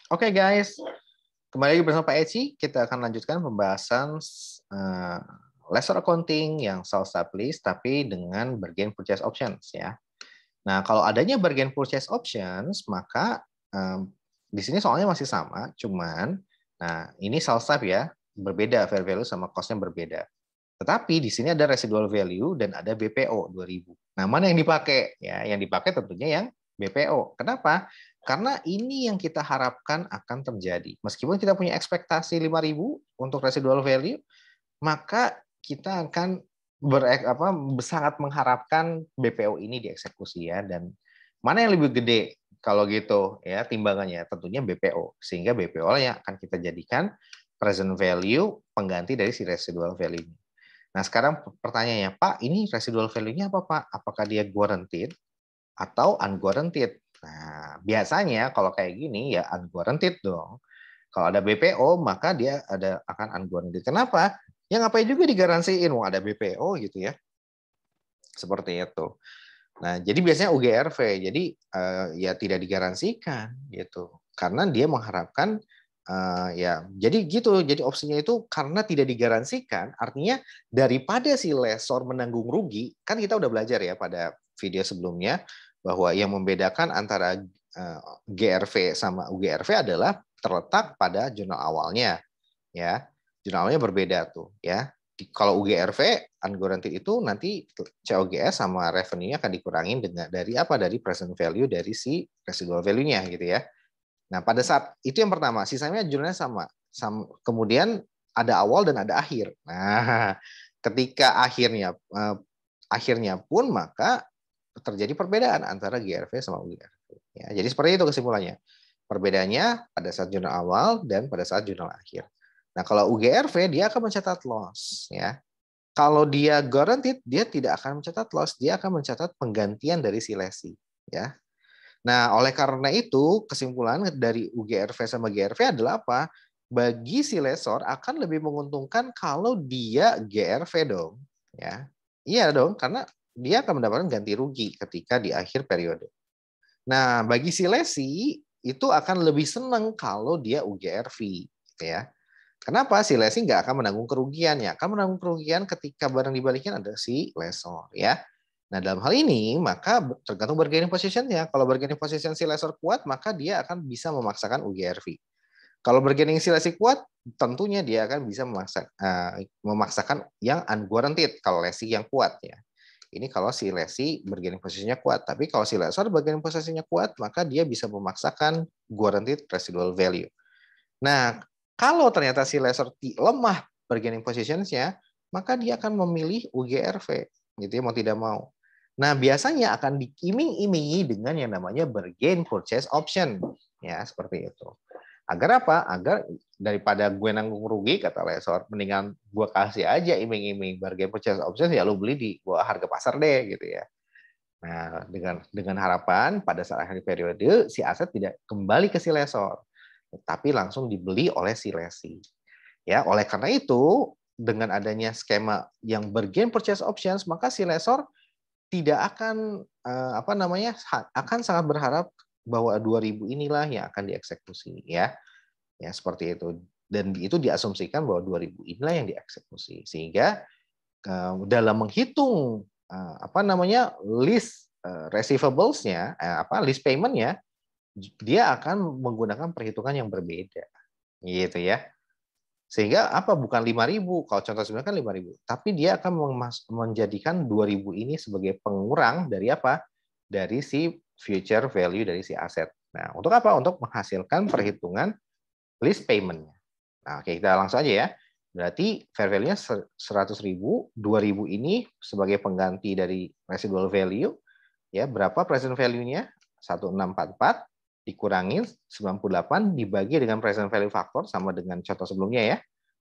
Oke guys, kembali lagi bersama Pak Eci. Kita akan lanjutkan pembahasan uh, lesser accounting yang sales type list, tapi dengan bargain purchase options ya. Nah, kalau adanya bargain purchase options, maka di sini soalnya masih sama, cuman nah ini sales type ya, berbeda fair value sama cost-nya berbeda. Tetapi di sini ada residual value dan ada BPO 2000. Nah, mana yang dipakai? Ya, yang dipakai tentunya yang BPO. Kenapa? Karena ini yang kita harapkan akan terjadi. Meskipun kita punya ekspektasi 5.000 untuk residual value, maka kita akan sangat mengharapkan BPO ini dieksekusi ya. Dan mana yang lebih gede kalau gitu ya timbangannya? Tentunya BPO. Sehingga BPO yang akan kita jadikan present value pengganti dari si residual value. Nah, sekarang pertanyaannya, Pak, ini residual value-nya apa, Pak? Apakah dia guaranteed atau unguaranteed? Nah, biasanya kalau kayak gini ya unguaranteed dong. Kalau ada BPO, maka dia akan unguaranteed. Kenapa? Ya ngapain juga digaransiin, wong ada BPO gitu ya. Seperti itu. Nah, jadi biasanya UGRV, jadi ya tidak digaransikan gitu. Karena dia mengharapkan ya jadi gitu, jadi opsinya itu karena tidak digaransikan, artinya daripada si lessor menanggung rugi, kan kita udah belajar ya pada video sebelumnya bahwa yang membedakan antara GRV sama UGRV adalah terletak pada jurnal awalnya ya. Jurnal awalnya berbeda tuh ya. Kalau UGRV unguaranteed itu nanti COGS sama revenue-nya akan dikurangin dari apa? Dari present value dari si residual value-nya gitu ya. Nah, pada saat itu yang pertama, sisanya jurnalnya sama. Kemudian ada awal dan ada akhir. Nah, ketika akhirnya pun maka terjadi perbedaan antara GRV sama UGRV. Ya, jadi seperti itu kesimpulannya. Perbedaannya pada saat jurnal awal dan pada saat jurnal akhir. Nah, kalau UGRV dia akan mencatat loss ya. Kalau dia guaranteed, dia tidak akan mencatat loss, dia akan mencatat penggantian dari si lesi ya. Nah, oleh karena itu, kesimpulan dari UGRV sama GRV adalah apa? Bagi si lesor akan lebih menguntungkan kalau dia GRV dong, ya. Iya dong, karena dia akan mendapatkan ganti rugi ketika di akhir periode. Nah, bagi si lesi itu akan lebih senang kalau dia UGRV, gitu ya. Kenapa? Si lesi nggak akan menanggung kerugiannya. Akan menanggung kerugian ketika barang dibalikin ada si lesor, ya. Nah, dalam hal ini, maka tergantung bargaining position-nya. Kalau bargaining position si lesor kuat, maka dia akan bisa memaksakan UGRV. Kalau bargaining si lesi kuat, tentunya dia akan bisa memaksakan yang unguaranteed, kalau lesi yang kuat ya. Ini kalau si lesi bargaining posisinya kuat. Tapi kalau si lesor bargaining posisinya kuat, maka dia bisa memaksakan guaranteed residual value. Nah, kalau ternyata si lesor lemah bargaining positions-nya, maka dia akan memilih UGRV, gitu ya, mau tidak mau. Nah, biasanya akan diiming-imingi dengan yang namanya bargain purchase option, ya seperti itu. Agar apa? Agar daripada gue nanggung rugi kata lesor, mendingan gue kasih aja iming-iming bargain purchase option, ya lu beli di bawah harga pasar deh, gitu ya. Nah, dengan harapan pada saat akhir periode si aset tidak kembali ke si lesor, tetapi langsung dibeli oleh si lesi. Ya, oleh karena itu, dengan adanya skema yang bargain purchase options, maka si lesor tidak akan akan sangat berharap bahwa 2000 inilah yang akan dieksekusi ya. Ya, seperti itu. Dan itu diasumsikan bahwa 2000 inilah yang dieksekusi. Sehingga dalam menghitung list receivables-nya, list payment-nya, dia akan menggunakan perhitungan yang berbeda. Gitu ya. Sehingga bukan 5.000, kalau contoh sebenarnya kan 5.000, tapi dia akan menjadikan 2.000 ini sebagai pengurang dari apa? Dari si future value dari si aset. Nah, untuk apa? Untuk menghasilkan perhitungan list payment-nya. Nah, oke, kita langsung aja ya. Berarti fair value-nya 100.000, 2.000 ini sebagai pengganti dari residual value, ya berapa present value-nya? 1644 dikurangin 98 dibagi dengan present value factor sama dengan contoh sebelumnya ya.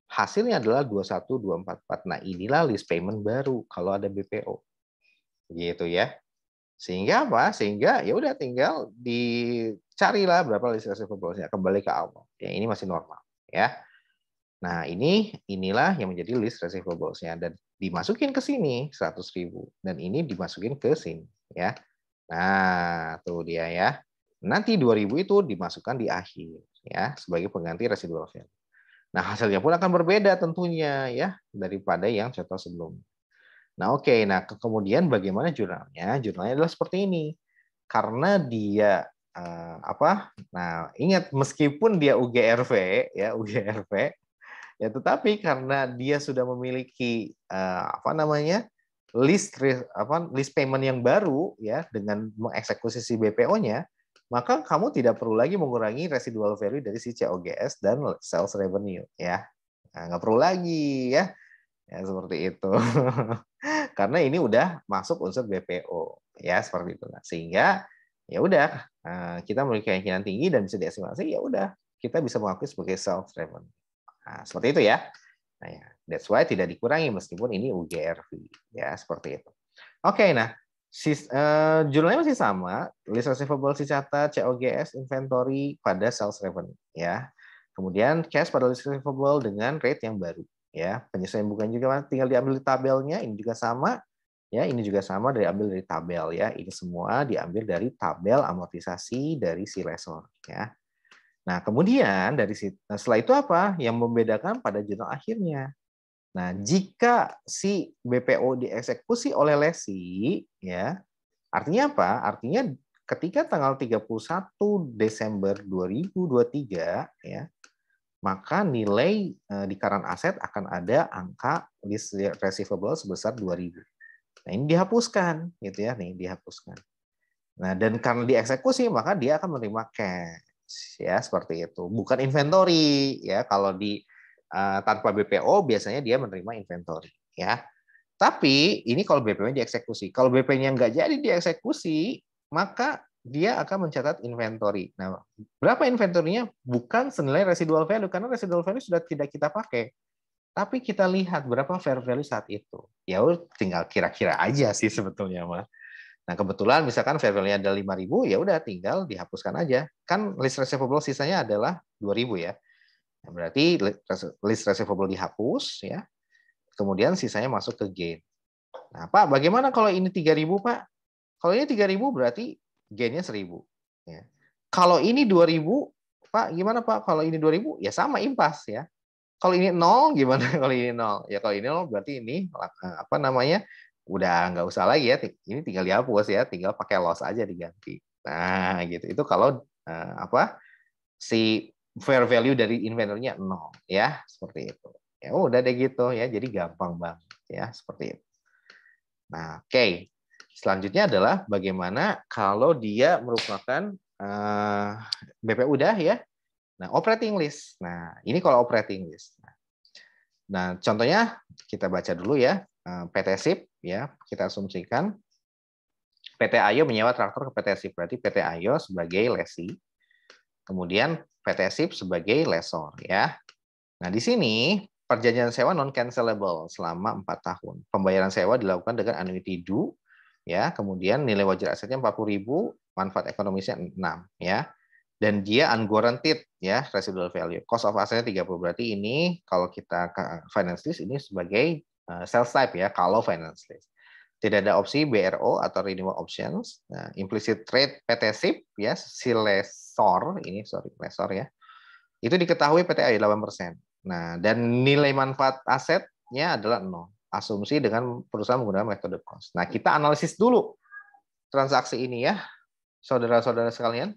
Hasilnya adalah 21244. Nah, inilah list payment baru kalau ada BPO. Gitu ya. Sehingga apa? Sehingga ya udah tinggal dicarilah berapa list receivables-nya, kembali ke awal. Ya, ini masih normal ya. Nah, inilah yang menjadi list receivables-nya dan dimasukin ke sini 100.000 dan ini dimasukin ke sini ya. Nah, tuh dia ya. Nanti 2000 itu dimasukkan di akhir ya sebagai pengganti residual value. Nah, hasilnya pun akan berbeda tentunya ya daripada yang contoh sebelumnya. Nah, oke. Nah, kemudian bagaimana jurnalnya? Jurnalnya adalah seperti ini. Karena dia apa? Nah, ingat meskipun dia UGRV ya, UGRV ya, tetapi karena dia sudah memiliki apa namanya? list payment yang baru ya dengan mengeksekusi si BPO-nya, maka kamu tidak perlu lagi mengurangi residual value dari si COGS dan sales revenue ya. Nah, nggak perlu lagi ya. Ya seperti itu. Karena ini udah masuk unsur BPO ya seperti itu. Nah, sehingga ya udah kita memiliki keyakinan tinggi dan bisa diestimasi, ya udah kita bisa mengakui sebagai sales revenue. Nah, seperti itu ya. Nah, ya, that's why tidak dikurangi meskipun ini UGRV ya seperti itu. Oke, nah jurnalnya masih sama, list receivable si catat, COGS, inventory pada sales revenue ya. Kemudian cash pada list receivable dengan rate yang baru ya. Penyesuaian bukan juga tinggal diambil di tabelnya, ini juga sama ya, ini juga sama diambil dari tabel ya. Ini semua diambil dari tabel amortisasi dari si lessor ya. Nah, kemudian setelah itu apa? Yang membedakan pada jurnal akhirnya. Nah, jika si BPO dieksekusi oleh lesi, ya, artinya apa? Artinya ketika tanggal 31 Desember 2023, ya, maka nilai di current aset akan ada angka list receivable sebesar 2.000. Nah, ini dihapuskan, gitu ya, nih dihapuskan. Nah, dan karena dieksekusi, maka dia akan menerima cash. Ya seperti itu, bukan inventory ya. Kalau di tanpa BPO biasanya dia menerima inventory ya, tapi ini kalau BPO-nya dieksekusi. Kalau BPO-nya nggak jadi dieksekusi, maka dia akan mencatat inventory. Nah, berapa inventory-nya? Bukan senilai residual value, karena residual value sudah tidak kita pakai, tapi kita lihat berapa fair value saat itu. Ya tinggal kira-kira aja sih sebetulnya mah. Nah, kebetulan misalkan fair value-nya ada 5.000, ya udah tinggal dihapuskan aja. Kan list receivable sisanya adalah 2.000 ya. Nah, berarti list receivable dihapus ya. Kemudian sisanya masuk ke gain. Nah, Pak, bagaimana kalau ini 3.000, Pak? Kalau ini 3.000 berarti gain-nya 1.000 ya. Kalau ini 2.000, Pak, gimana Pak? Kalau ini 2.000 ya sama impas ya. Kalau ini 0 gimana kalau ini 0? Ya kalau ini 0 berarti ini apa namanya? Udah nggak usah lagi ya, ini tinggal dihapus ya, tinggal pakai loss aja diganti. Nah gitu, itu kalau apa si fair value dari inventory-nya 0 ya, seperti itu. Ya udah deh gitu ya, jadi gampang banget ya seperti itu. Nah oke, selanjutnya adalah bagaimana kalau dia merupakan BP udah ya. Nah operating list. Nah ini kalau operating list. Nah contohnya kita baca dulu ya. PT SIP ya, kita asumsikan PT Ayo menyewa traktor ke PT SIP, berarti PT Ayo sebagai lesi, kemudian PT SIP sebagai lessor ya. Nah di sini perjanjian sewa non cancelable selama 4 tahun. Pembayaran sewa dilakukan dengan annuity due ya, kemudian nilai wajar asetnya 40.000, manfaat ekonomisnya 6 ya. Dan dia unguaranteed ya, residual value. Cost of assetnya 30, berarti ini kalau kita finance lease ini sebagai sales type ya, kalau finance lease. Tidak ada opsi BRO atau renewal options. Nah, implicit trade PT SIP ya, si lessor ini, lessor ya. Itu diketahui PT AY 8%. Nah, dan nilai manfaat asetnya adalah 0. Asumsi dengan perusahaan menggunakan metode cost. Nah, kita analisis dulu transaksi ini ya, saudara-saudara sekalian.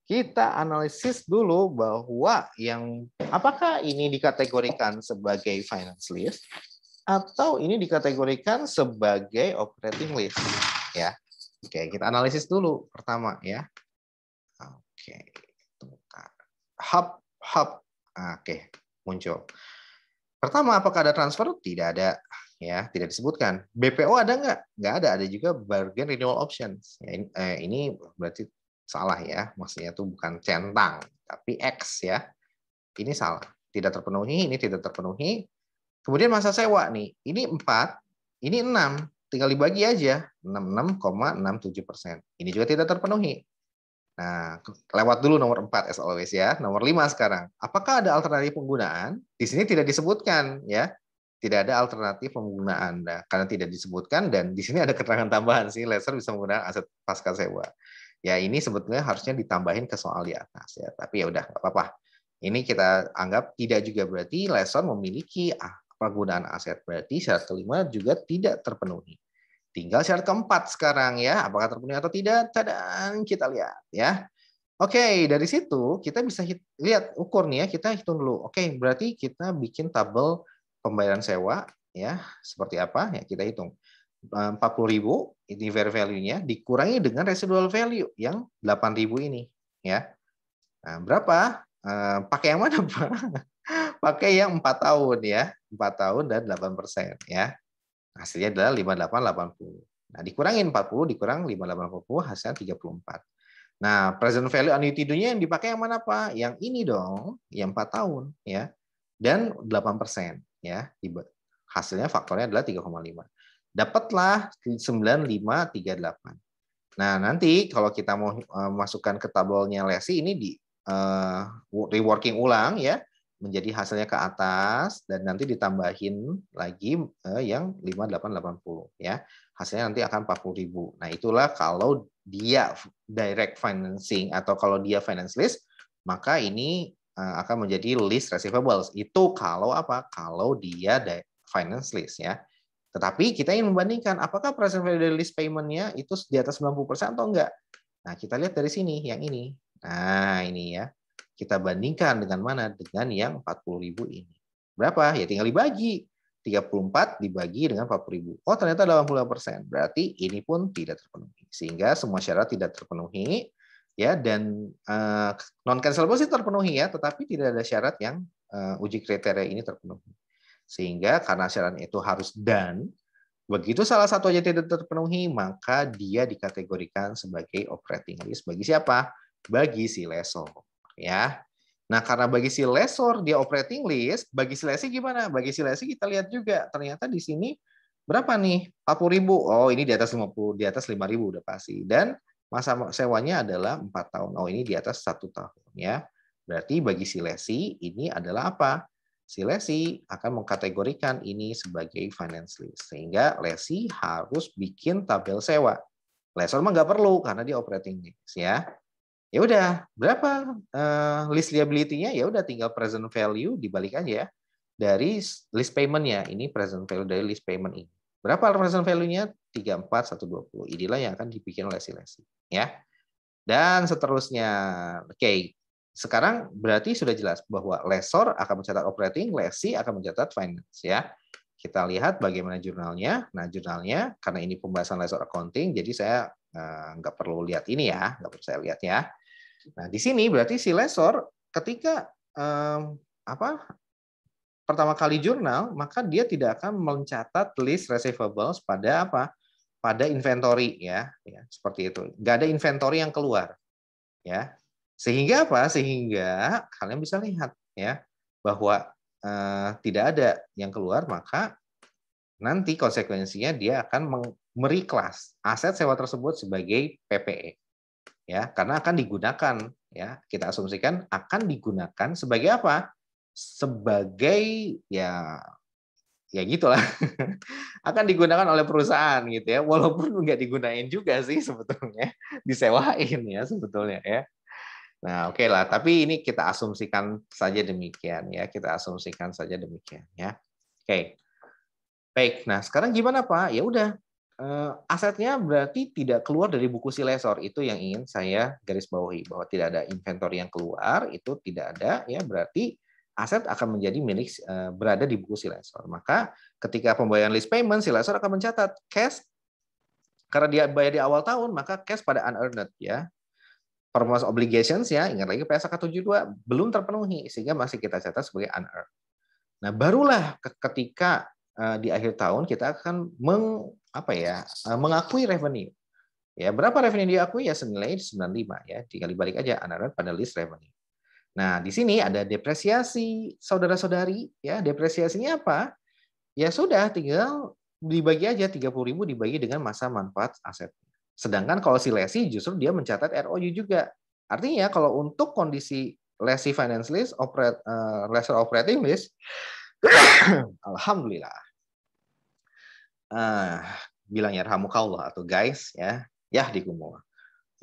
Kita analisis dulu bahwa yang apakah ini dikategorikan sebagai finance lease atau ini dikategorikan sebagai operating lease ya. Oke, kita analisis dulu pertama ya. Oke. Hub. Oke, muncul. Pertama, apakah ada transfer? Tidak ada ya, tidak disebutkan. BPO ada nggak? Nggak ada. Ada juga bargain renewal options. Ya, ini berarti salah ya, maksudnya itu bukan centang tapi X ya, ini salah, tidak terpenuhi, ini tidak terpenuhi. Kemudian masa sewa nih, ini 4, ini 6, tinggal dibagi aja 66,67%, ini juga tidak terpenuhi. Nah, lewat dulu nomor 4 as always ya. Nomor 5 sekarang, apakah ada alternatif penggunaan? Di sini tidak disebutkan ya, tidak ada alternatif penggunaan. Nah, karena tidak disebutkan dan di sini ada keterangan tambahan sih, lessor bisa menggunakan aset pasca sewa. Ya ini sebetulnya harusnya ditambahin ke soal di atas ya, tapi ya udah nggak apa-apa. Ini kita anggap tidak juga berarti lessor memiliki penggunaan aset, berarti syarat kelima juga tidak terpenuhi. Tinggal syarat keempat sekarang ya, apakah terpenuhi atau tidak? Tadang, kita lihat ya. Oke, dari situ kita bisa lihat ukur nih ya, kita hitung dulu. Oke, berarti kita bikin tabel pembayaran sewa ya, seperti apa? Ya kita hitung. 40.000 ini fair value-nya dikurangi dengan residual value yang 8.000 ini ya. Nah, berapa? Pakai yang mana, Pak? Pakai yang 4 tahun ya. 4 tahun dan 8% ya. Hasilnya adalah 5880. Nah, dikurangin 40 dikurang 5880 hasilnya 34. Nah, present value annuity-nya yang dipakai yang mana, Pak? Yang ini dong, yang 4 tahun ya. Dan 8% ya. Hasilnya faktornya adalah 3,5. Dapatlah 9538. Nah, nanti kalau kita mau masukkan ke tabelnya Lesi ini di reworking ulang ya, menjadi hasilnya ke atas dan nanti ditambahin lagi yang 5880 ya. Hasilnya nanti akan 40.000. Nah, itulah kalau dia direct financing atau kalau dia finance lease, maka ini akan menjadi lease receivables. Itu kalau apa? Kalau dia finance lease ya. Tetapi kita ingin membandingkan apakah present value dari lease payment-nya itu di atas 90% atau enggak. Nah, kita lihat dari sini, yang ini. Nah, ini ya. Kita bandingkan dengan mana? Dengan yang 40.000 ini. Berapa? Ya tinggal dibagi. 34 dibagi dengan 40.000. Oh, ternyata 85%. Berarti ini pun tidak terpenuhi. Sehingga semua syarat tidak terpenuhi. Ya, dan non cancelable sih terpenuhi ya, tetapi tidak ada syarat yang uji kriteria ini terpenuhi. Sehingga karena syarat itu harus done, begitu salah satu aja tidak terpenuhi, maka dia dikategorikan sebagai operating lease. Bagi siapa? Bagi si lessor. Ya. Nah, karena bagi si lessor dia operating lease, bagi si lessee gimana? Bagi si lessee kita lihat juga, ternyata di sini berapa nih? 40.000. Oh, ini di atas 50, di atas 5.000 udah pasti. Dan masa sewanya adalah 4 tahun. Oh, ini di atas 1 tahun ya. Berarti bagi si lessee ini adalah apa? Si lessee akan mengkategorikan ini sebagai finance lease. Sehingga lessee harus bikin tabel sewa. Lessor mah nggak perlu karena dia operating lease ya. Ya udah, berapa lease liability-nya? Ya udah tinggal present value dibalik aja ya. Dari lease payment-nya. Ini present value dari lease payment ini. Berapa present value-nya? 34.120. Inilah yang akan dibikin oleh si lessee ya. Dan seterusnya. Oke. Sekarang berarti sudah jelas bahwa lessor akan mencatat operating, lessee akan mencatat finance ya. Kita lihat bagaimana jurnalnya. Nah, jurnalnya karena ini pembahasan lessor accounting, jadi saya nggak perlu lihat ini ya, nggak perlu saya lihat ya. Nah, di sini berarti si lessor ketika pertama kali jurnal, maka dia tidak akan mencatat list receivables pada apa? Pada inventory ya seperti itu. Nggak ada inventory yang keluar ya. Sehingga apa? Sehingga kalian bisa lihat ya bahwa tidak ada yang keluar, maka nanti konsekuensinya dia akan meriklas aset sewa tersebut sebagai PPE ya, karena akan digunakan ya, kita asumsikan akan digunakan sebagai apa? Sebagai ya gitulah. Akan digunakan oleh perusahaan gitu ya, walaupun nggak digunain juga sih sebetulnya, disewain ya sebetulnya ya. Nah, oke lah, tapi ini kita asumsikan saja demikian ya, kita asumsikan saja demikian ya. Oke. Baik, nah sekarang gimana Pak? Ya udah, asetnya berarti tidak keluar dari buku si lessor, itu yang ingin saya garis bawahi, bahwa tidak ada inventory yang keluar, itu tidak ada ya, berarti aset akan menjadi milik berada di buku si lessor. Maka ketika pembayaran lease payment, si lessor akan mencatat cash karena dia bayar di awal tahun, maka cash pada unearned ya. Performance obligations ya, ingat lagi PSAK 72 belum terpenuhi sehingga masih kita catat sebagai unearned. Nah, barulah ketika di akhir tahun kita akan mengakui revenue. Ya, berapa revenue diakui? Ya senilai 95 ya. Tinggal dibalik aja unearned pada list revenue. Nah, di sini ada depresiasi saudara-saudari ya. Depresiasinya apa? Ya sudah tinggal dibagi aja 30.000 dibagi dengan masa manfaat aset. Sedangkan kalau si lessee justru dia mencatat ROU juga. Artinya kalau untuk kondisi lessee finance lease, lessor operating lease, alhamdulillah. Bilang yarhamukallah atau guys ya di kumul.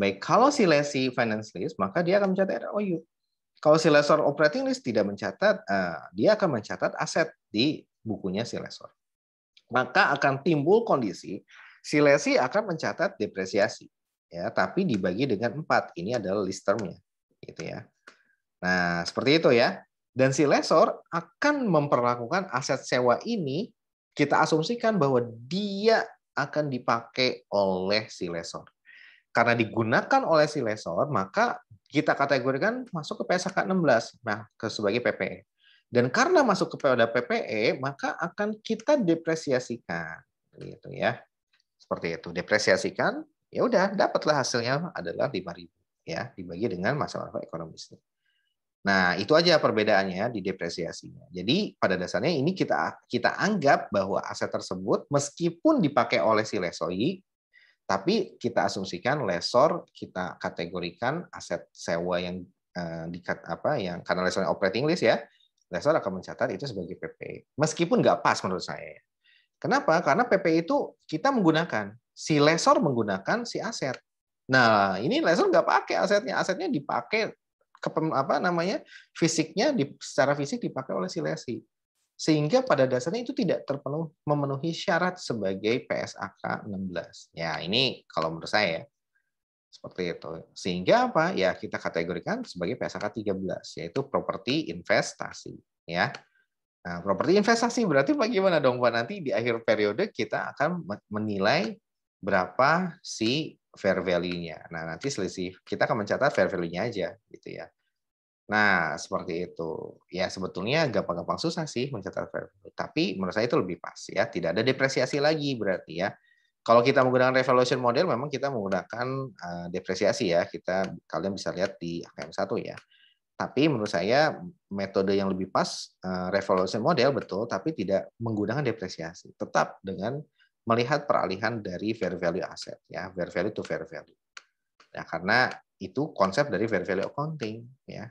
Baik, kalau si lessee finance lease, maka dia akan mencatat ROU. Kalau si lessor operating lease tidak mencatat, dia akan mencatat aset di bukunya si lessor. Maka akan timbul kondisi si lessee akan mencatat depresiasi, ya, tapi dibagi dengan 4. Ini adalah lease term-nya, gitu ya. Nah, seperti itu ya. Dan si lessor akan memperlakukan aset sewa ini, kita asumsikan bahwa dia akan dipakai oleh si lessor. Karena digunakan oleh si lessor, maka kita kategorikan masuk ke PSAK 16, nah, sebagai PPE. Dan karena masuk kepada PPE, maka akan kita depresiasikan, gitu ya. Seperti itu, depresiasikan, ya udah dapatlah hasilnya adalah 5.000 ya, dibagi dengan masa ekonomisnya. Nah, itu aja perbedaannya di depresiasinya. Jadi pada dasarnya ini kita anggap bahwa aset tersebut meskipun dipakai oleh si lessee, tapi kita asumsikan lessor kita kategorikan aset sewa yang yang karena lessornya operating lease ya, lessor akan mencatat itu sebagai PPE. Meskipun nggak pas menurut saya. Kenapa? Karena PPE itu kita menggunakan, si lessor menggunakan si aset. Nah, ini lessor nggak pakai asetnya dipakai fisiknya secara fisik dipakai oleh si lessee. Sehingga pada dasarnya itu tidak memenuhi syarat sebagai PSAK 16. Ya, ini kalau menurut saya seperti itu. Sehingga apa? Ya, kita kategorikan sebagai PSAK 13, yaitu properti investasi, ya. Nah, properti investasi berarti bagaimana dong, Pak? Nanti di akhir periode kita akan menilai berapa si fair value-nya. Nah, nanti selisih kita akan mencatat fair value-nya aja, gitu ya. Nah, seperti itu. Ya, sebetulnya gampang-gampang susah sih mencatat fair value. Tapi menurut saya itu lebih pas ya. Tidak ada depresiasi lagi berarti ya. Kalau kita menggunakan revaluation model, memang kita menggunakan depresiasi ya. Kalian bisa lihat di AKM 1 ya. Tapi menurut saya metode yang lebih pas revaluation model betul, tapi tidak menggunakan depresiasi. Tetap dengan melihat peralihan dari fair value aset ya, fair value to fair value. Ya, karena itu konsep dari fair value accounting ya.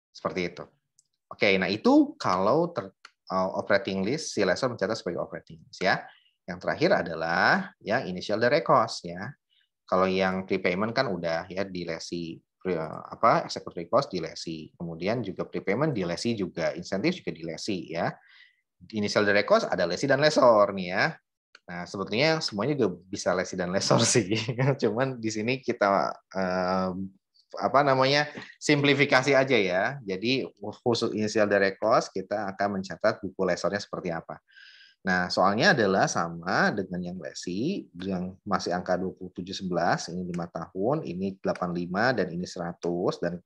Seperti itu. Oke, nah itu kalau operating list si lessor mencatat sebagai operating list ya. Yang terakhir adalah yang initial direct cost ya. Kalau yang prepayment kan udah ya di lessee executory cost di lessee. Kemudian juga prepayment di lessee juga, insentif juga di lessee ya. Initial direct cost ada lessee dan lessor nih ya. Nah, sebetulnya semuanya juga bisa lessee dan lessor sih. Cuman di sini kita simplifikasi aja ya. Jadi khusus initial direct cost kita akan mencatat buku lessornya seperti apa. Nah, soalnya adalah sama dengan yang lessee yang masih angka 2711, ini 5 tahun, ini 85 dan ini 100 dan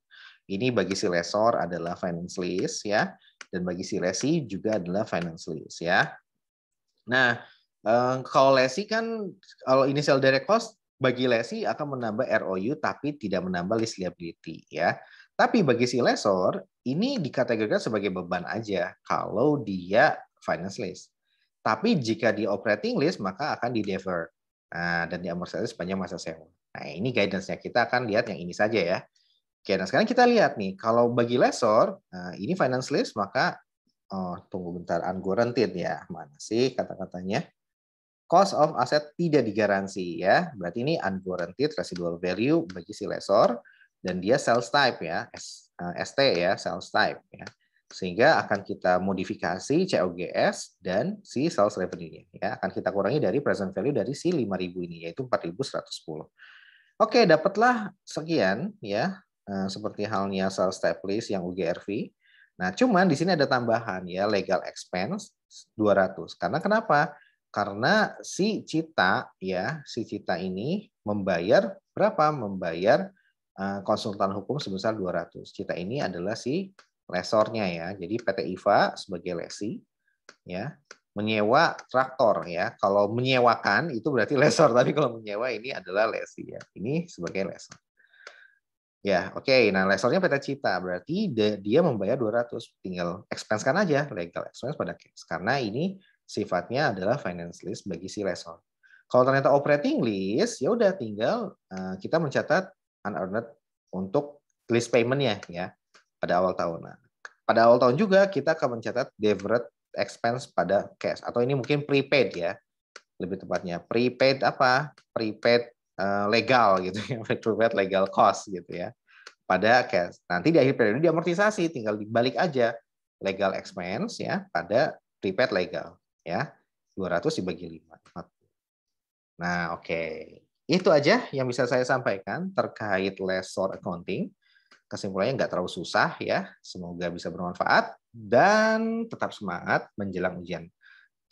ini bagi si lessor adalah finance lease ya, dan bagi si lessee juga adalah finance lease ya. Nah, kalau lessee kan kalau initial direct cost bagi lessee akan menambah ROU tapi tidak menambah lease liability ya. Tapi bagi si lessor ini dikategorikan sebagai beban aja kalau dia finance lease. Tapi jika di operating lease maka akan di defer. Nah, dan diamortisasi sepanjang masa sewa. Nah, ini guidance-nya. Kita akan lihat yang ini saja ya. Oke, nah sekarang kita lihat nih, kalau bagi lessor, ini finance lease maka tunggu bentar, unguaranteed ya. Mana sih kata-katanya? Cost of asset tidak digaransi ya. Berarti ini unguaranteed residual value bagi si lessor dan dia sales type ya, ST ya, sales type ya. Sehingga akan kita modifikasi COGS dan si sales revenue-nya ya. Akan kita kurangi dari present value dari si 5.000 ini yaitu 4.110. Oke, dapatlah sekian ya. Seperti halnya sales type list yang UGRV. Nah, cuman di sini ada tambahan ya, legal expense 200. Karena kenapa? Karena si Cita ini membayar berapa? Membayar konsultan hukum sebesar 200. Cita ini adalah si lessornya ya. Jadi PT IVA sebagai lessee ya, menyewa traktor ya. Kalau menyewakan itu berarti lessor, tapi kalau menyewa ini adalah lessee ya. Ini sebagai lessor. Ya, oke. Nah, lessornya PT Cita, berarti dia membayar 200. Tinggal expense-kan aja, legal expense pada case. Karena ini sifatnya adalah finance lease bagi si lessor. Kalau ternyata operating lease, ya udah tinggal kita mencatat unearned untuk lease payment-nya ya pada awal tahun. Nah, pada awal tahun juga kita akan mencatat deferred expense pada cash atau ini mungkin prepaid ya. Lebih tepatnya prepaid apa? Prepaid legal gitu ya, prepaid legal cost gitu ya. Pada cash. Nanti di akhir periode diamortisasi, tinggal dibalik aja legal expense ya pada prepaid legal ya. 200 dibagi 5. Nah, oke. Itu aja yang bisa saya sampaikan terkait lessor accounting. Kesimpulannya nggak terlalu susah ya. Semoga bisa bermanfaat dan tetap semangat menjelang ujian.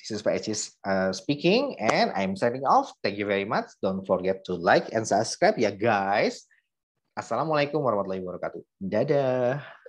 This is Pak Ecis speaking and I'm signing off. Thank you very much. Don't forget to like and subscribe ya guys. Assalamualaikum warahmatullahi wabarakatuh. Dadah.